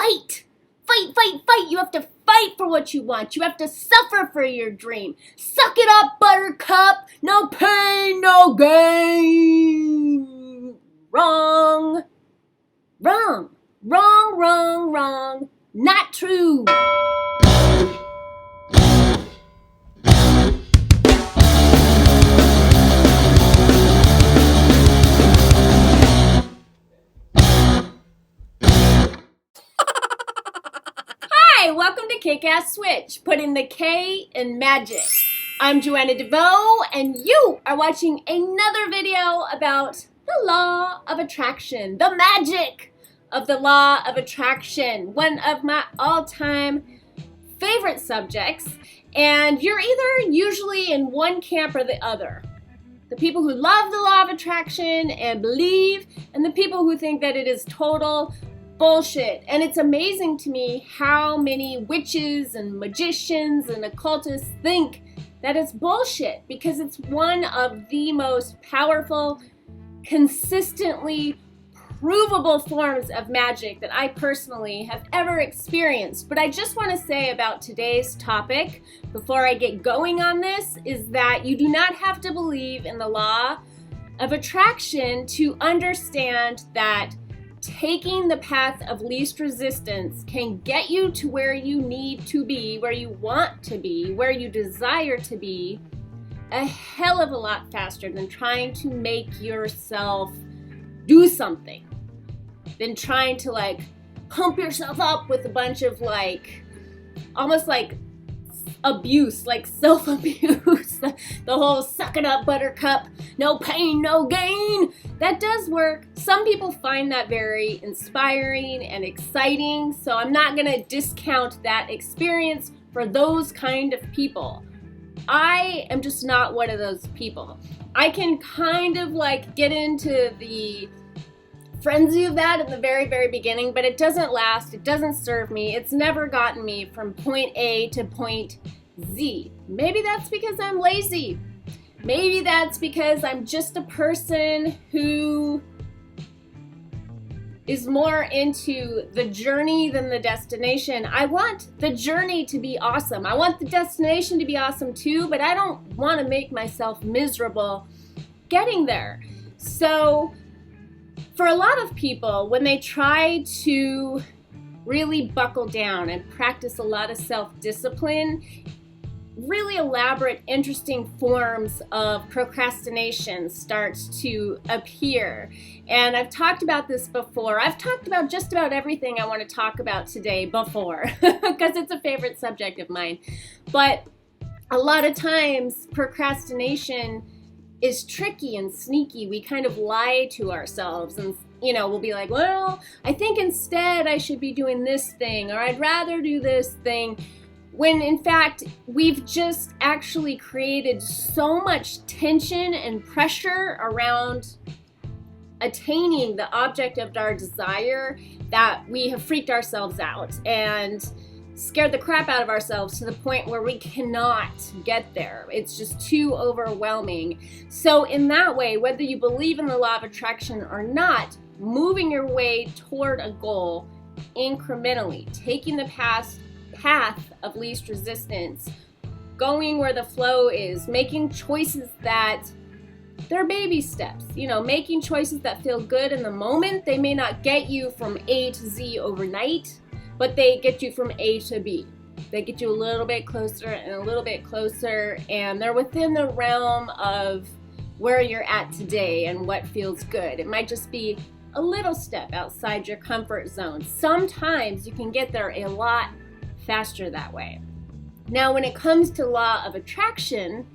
fight. Fight, fight, fight. You have to fight for what you want. You have to suffer for your dream. Suck it up, buttercup. No pain, no gain. Wrong. Wrong. Wrong, wrong, wrong. Not true. Hi, welcome to Kick-Ass Switch. Put in the K in Magic. I'm Joanna DeVoe, and you are watching another video about the law of attraction, the magic of the law of attraction, one of my all-time favorite subjects, and you're either usually in one camp or the other. The people who love the law of attraction and believe, and the people who think that it is total bullshit. And it's amazing to me how many witches and magicians and occultists think that it's bullshit, because it's one of the most powerful, consistently provable forms of magic that I personally have ever experienced. But I just want to say about today's topic, before I get going on this, is that you do not have to believe in the law of attraction to understand that taking the path of least resistance can get you to where you need to be, where you want to be, where you desire to be, a hell of a lot faster than trying to make yourself do something, than trying to pump yourself up with a bunch of almost like abuse, like self-abuse, the whole suck it up, buttercup, no pain, no gain. That does work. Some people find that very inspiring and exciting, so I'm not gonna discount that experience for those kind of people. I am just not one of those people. I can kind of get into the frenzy of that in the very, very beginning, but it doesn't last. It doesn't serve me. It's never gotten me from point A to point Z. Maybe that's because I'm lazy. Maybe that's because I'm just a person who is more into the journey than the destination. I want the journey to be awesome. I want the destination to be awesome too, but I don't want to make myself miserable getting there. So for a lot of people, when they try to really buckle down and practice a lot of self-discipline, really elaborate, interesting forms of procrastination start to appear. And I've talked about this before. I've talked about just about everything I want to talk about today before, because it's a favorite subject of mine. But a lot of times, procrastination is tricky and sneaky. We kind of lie to ourselves and, we'll be like, well, I think instead I should be doing this thing, or I'd rather do this thing, when in fact we've just actually created so much tension and pressure around attaining the object of our desire that we have freaked ourselves out and scared the crap out of ourselves to the point where we cannot get there. It's just too overwhelming. So in that way, whether you believe in the law of attraction or not, moving your way toward a goal incrementally, taking the path of least resistance, going where the flow is, making choices that they're baby steps, making choices that feel good in the moment. They may not get you from A to Z overnight, but they get you from A to B. They get you a little bit closer and a little bit closer, and they're within the realm of where you're at today and what feels good. It might just be a little step outside your comfort zone. Sometimes you can get there a lot faster that way. Now, when it comes to law of attraction,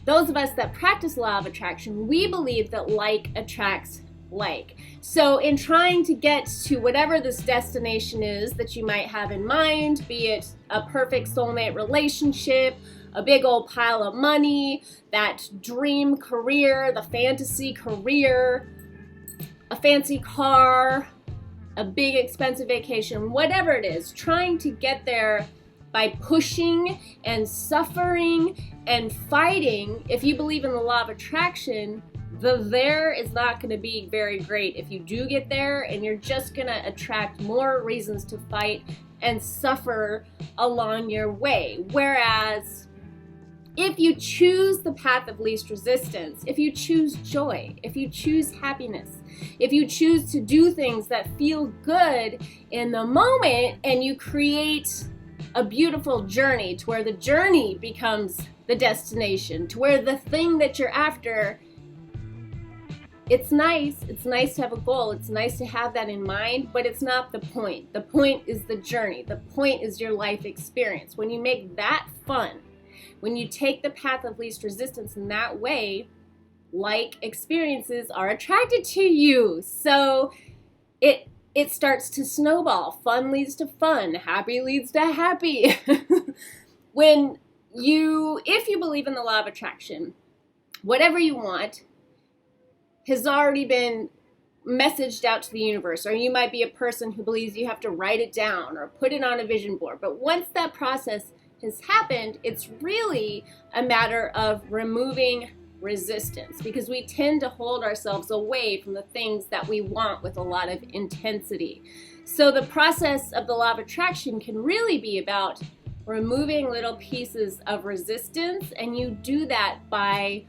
those of us that practice law of attraction, we believe that like attracts like. So in trying to get to whatever this destination is that you might have in mind, be it a perfect soulmate relationship, a big old pile of money, that dream career, the fantasy career, a fancy car, a big expensive vacation, whatever it is, trying to get there by pushing and suffering and fighting, if you believe in the law of attraction, the there is not going to be very great if you do get there, and you're just going to attract more reasons to fight and suffer along your way. Whereas if you choose the path of least resistance, if you choose joy, if you choose happiness, if you choose to do things that feel good in the moment, and you create a beautiful journey to where the journey becomes the destination, to where the thing that you're after, it's nice to have a goal, it's nice to have that in mind, but it's not the point. The point is the journey. The point is your life experience. When you make that fun, when you take the path of least resistance in that way, like experiences are attracted to you. So it starts to snowball. Fun leads to fun. Happy leads to happy. If you believe in the law of attraction, whatever you want has already been messaged out to the universe. Or you might be a person who believes you have to write it down or put it on a vision board. But once that process has happened, it's really a matter of removing resistance, because we tend to hold ourselves away from the things that we want with a lot of intensity. So the process of the law of attraction can really be about removing little pieces of resistance, and you do that by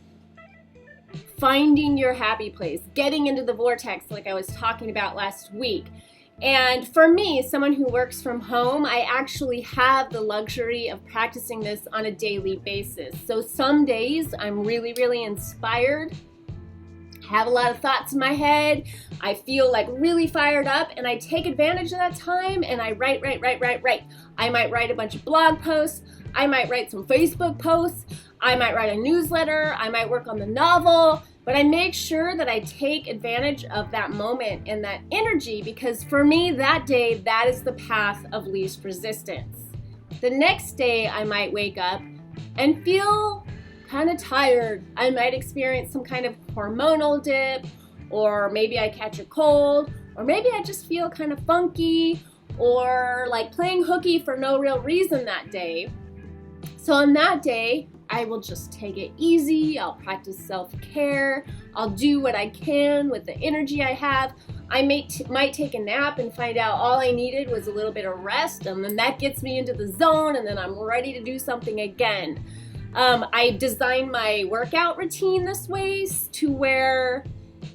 finding your happy place, getting into the vortex like I was talking about last week. And for me, someone who works from home, I actually have the luxury of practicing this on a daily basis. So some days I'm really, really inspired, have a lot of thoughts in my head, I feel like really fired up, and I take advantage of that time and I write. I might write a bunch of blog posts, I might write some Facebook posts, I might write a newsletter, I might work on the novel, but I make sure that I take advantage of that moment and that energy, because for me that day, that is the path of least resistance. The next day I might wake up and feel kind of tired. I might experience some kind of hormonal dip, or maybe I catch a cold, or maybe I just feel kind of funky, or like playing hooky for no real reason that day. So on that day, I will just take it easy. I'll practice self-care. I'll do what I can with the energy I have. I might take a nap and find out all I needed was a little bit of rest, and then that gets me into the zone, and then I'm ready to do something again. I design my workout routine this way to where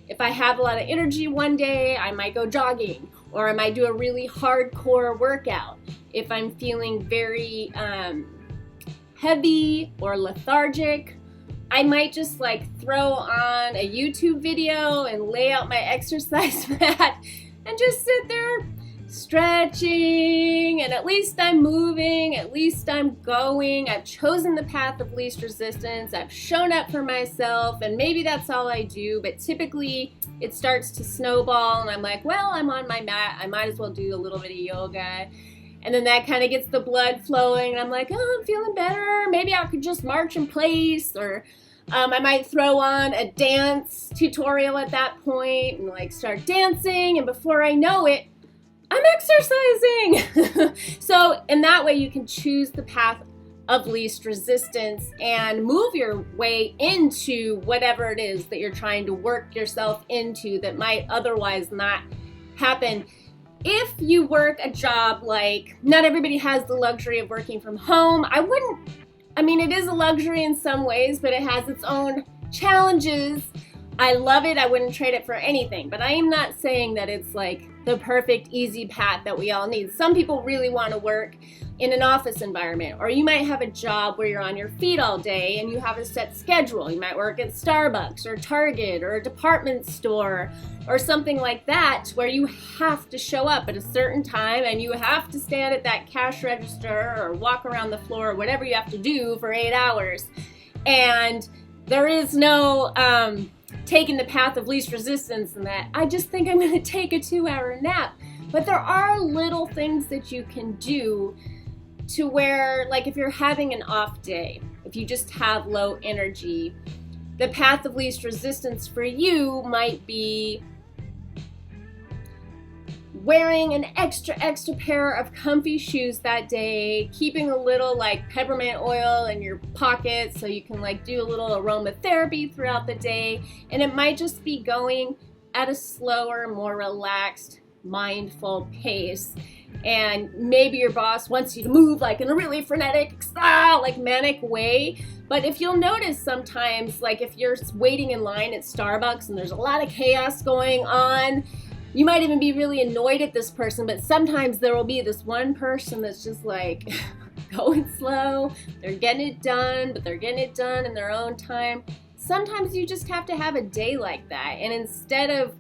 if I have a lot of energy one day, I might go jogging, or I might do a really hardcore workout. If I'm feeling very heavy or lethargic, I might just like throw on a YouTube video and lay out my exercise mat and just sit there stretching, and at least I'm moving, at least I'm going. I've chosen the path of least resistance. I've shown up for myself, and maybe that's all I do, but typically it starts to snowball and I'm like, well, I'm on my mat, I might as well do a little bit of yoga. And then that kind of gets the blood flowing, and I'm like, oh, I'm feeling better. Maybe I could just march in place, or I might throw on a dance tutorial at that point and like start dancing, and before I know it, I'm exercising. So in that way, you can choose the path of least resistance and move your way into whatever it is that you're trying to work yourself into that might otherwise not happen. If you work a job, like not everybody has the luxury of working from home, it is a luxury in some ways, but it has its own challenges. I love it. I wouldn't trade it for anything, but I am not saying that it's like the perfect easy path that we all need. Some people really want to work in an office environment, or you might have a job where you're on your feet all day and you have a set schedule. You might work at Starbucks or Target or a department store or something like that, where you have to show up at a certain time and you have to stand at that cash register or walk around the floor or whatever you have to do for 8 hours. And there is no taking the path of least resistance in that. I just think I'm going to take a 2-hour nap. But there are little things that you can do to where, like if you're having an off day, if you just have low energy, the path of least resistance for you might be wearing an extra pair of comfy shoes that day, keeping a little like peppermint oil in your pocket so you can like do a little aromatherapy throughout the day. And it might just be going at a slower, more relaxed, mindful pace. And maybe your boss wants you to move like in a really frenetic style, like manic way. But if you'll notice sometimes, like if you're waiting in line at Starbucks and there's a lot of chaos going on, you might even be really annoyed at this person, but sometimes there will be this one person that's just like going slow. They're getting it done, but they're getting it done in their own time. Sometimes you just have to have a day like that. And instead of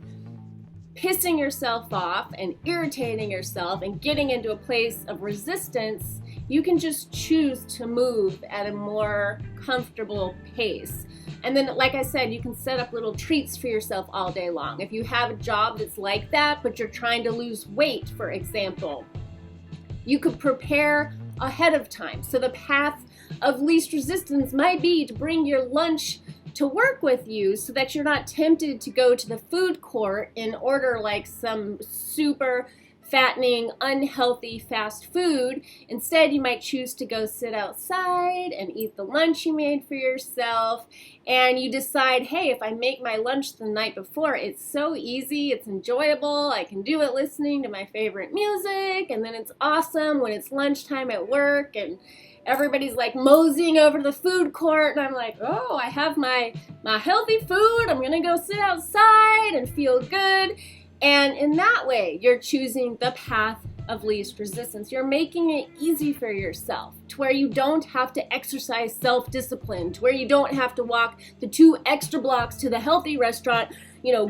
pissing yourself off and irritating yourself and getting into a place of resistance, you can just choose to move at a more comfortable pace. And then, like I said, you can set up little treats for yourself all day long. If you have a job that's like that, but you're trying to lose weight, for example, you could prepare ahead of time. So the path of least resistance might be to bring your lunch to work with you so that you're not tempted to go to the food court and order like some super fattening, unhealthy fast food. Instead, you might choose to go sit outside and eat the lunch you made for yourself. And you decide, hey, if I make my lunch the night before, it's so easy, it's enjoyable, I can do it listening to my favorite music, and then it's awesome when it's lunchtime at work and everybody's like moseying over to the food court, and I'm like, oh, I have my healthy food, I'm gonna go sit outside and feel good. And in that way, you're choosing the path of least resistance. You're making it easy for yourself to where you don't have to exercise self-discipline, to where you don't have to walk the 2 extra blocks to the healthy restaurant,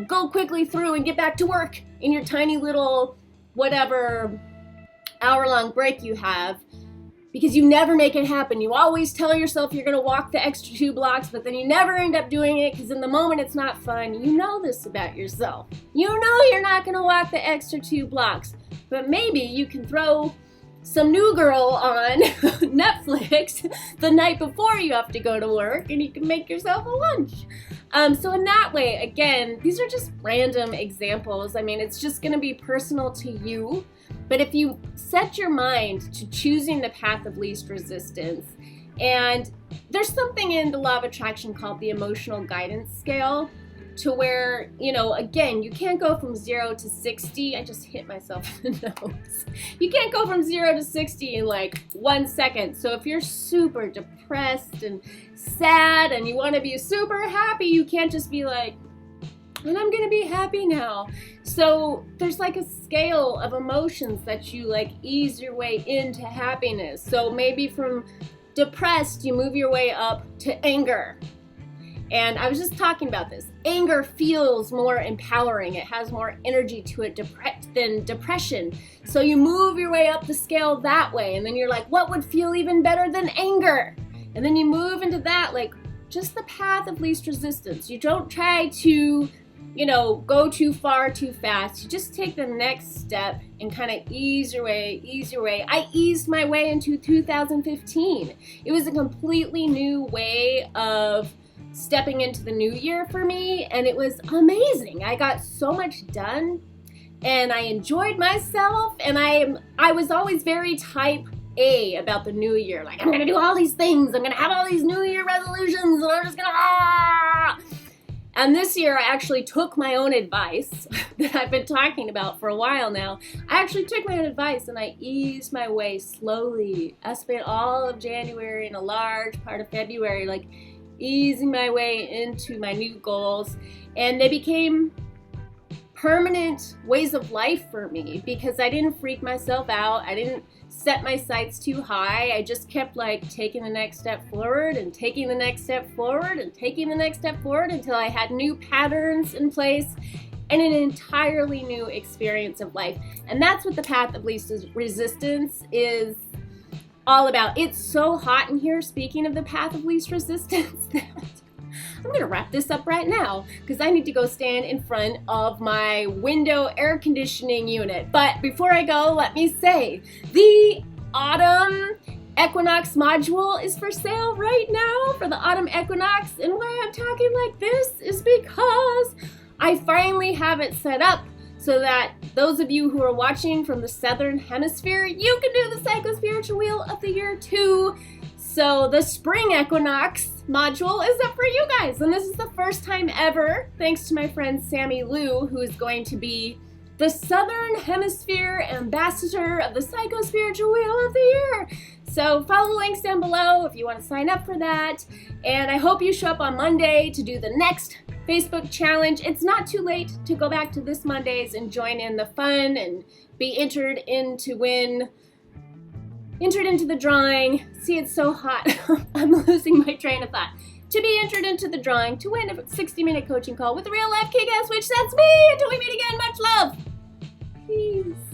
go quickly through and get back to work in your tiny little whatever hour-long break you have, because you never make it happen. You always tell yourself you're going to walk the extra 2 blocks, but then you never end up doing it because in the moment it's not fun. You know this about yourself. You know you're not going to walk the extra 2 blocks, but maybe you can throw some New Girl on Netflix the night before you have to go to work and you can make yourself a lunch. So in that way, again, these are just random examples. I mean, it's just going to be personal to you. But if you set your mind to choosing the path of least resistance, and there's something in the law of attraction called the emotional guidance scale, to where, again, you can't go from 0 to 60. I just hit myself in the nose. You can't go from 0 to 60 in like 1 second. So if you're super depressed and sad and you want to be super happy, you can't just be like, and I'm gonna be happy now. So there's like a scale of emotions that you like ease your way into happiness. So maybe from depressed, you move your way up to anger. And I was just talking about this. Anger feels more empowering. It has more energy to it than depression. So you move your way up the scale that way. And then you're like, what would feel even better than anger? And then you move into that, like just the path of least resistance. You don't try to go too far too fast. You just take the next step and kind of ease your way. I eased my way into 2015. It was a completely new way of stepping into the new year for me, and it was amazing. I got so much done, and I enjoyed myself, and I was always very type A about the new year. Like, I'm gonna do all these things. I'm gonna have all these new year resolutions, and I'm just gonna And this year, I actually took my own advice that I've been talking about for a while now. I actually took my own advice and I eased my way slowly. I spent all of January and a large part of February, like easing my way into my new goals. And they became permanent ways of life for me because I didn't freak myself out. I didn't set my sights too high. I just kept like taking the next step forward and taking the next step forward and taking the next step forward until I had new patterns in place and an entirely new experience of life. And that's what the path of least resistance is all about. It's so hot in here, speaking of the path of least resistance, that I'm going to wrap this up right now because I need to go stand in front of my window air conditioning unit. But before I go, let me say the autumn equinox module is for sale right now for the autumn equinox. And why I'm talking like this is because I finally have it set up so that those of you who are watching from the Southern Hemisphere, you can do the Psycho-Spiritual Wheel of the Year too. So the spring equinox module is up for you guys, and this is the first time ever, thanks to my friend Sammy Lou, who is going to be the Southern Hemisphere ambassador of the Psycho-Spiritual Wheel of the Year. So follow the links down below if you want to sign up for that, and I hope you show up on Monday to do the next Facebook challenge. It's not too late to go back to this Monday's and join in the fun and be entered into the drawing. See, it's so hot. I'm losing my train of thought. To be entered into the drawing to win a 60-minute coaching call with a real life kick-ass witch. That's me. Until we meet again, much love. Peace.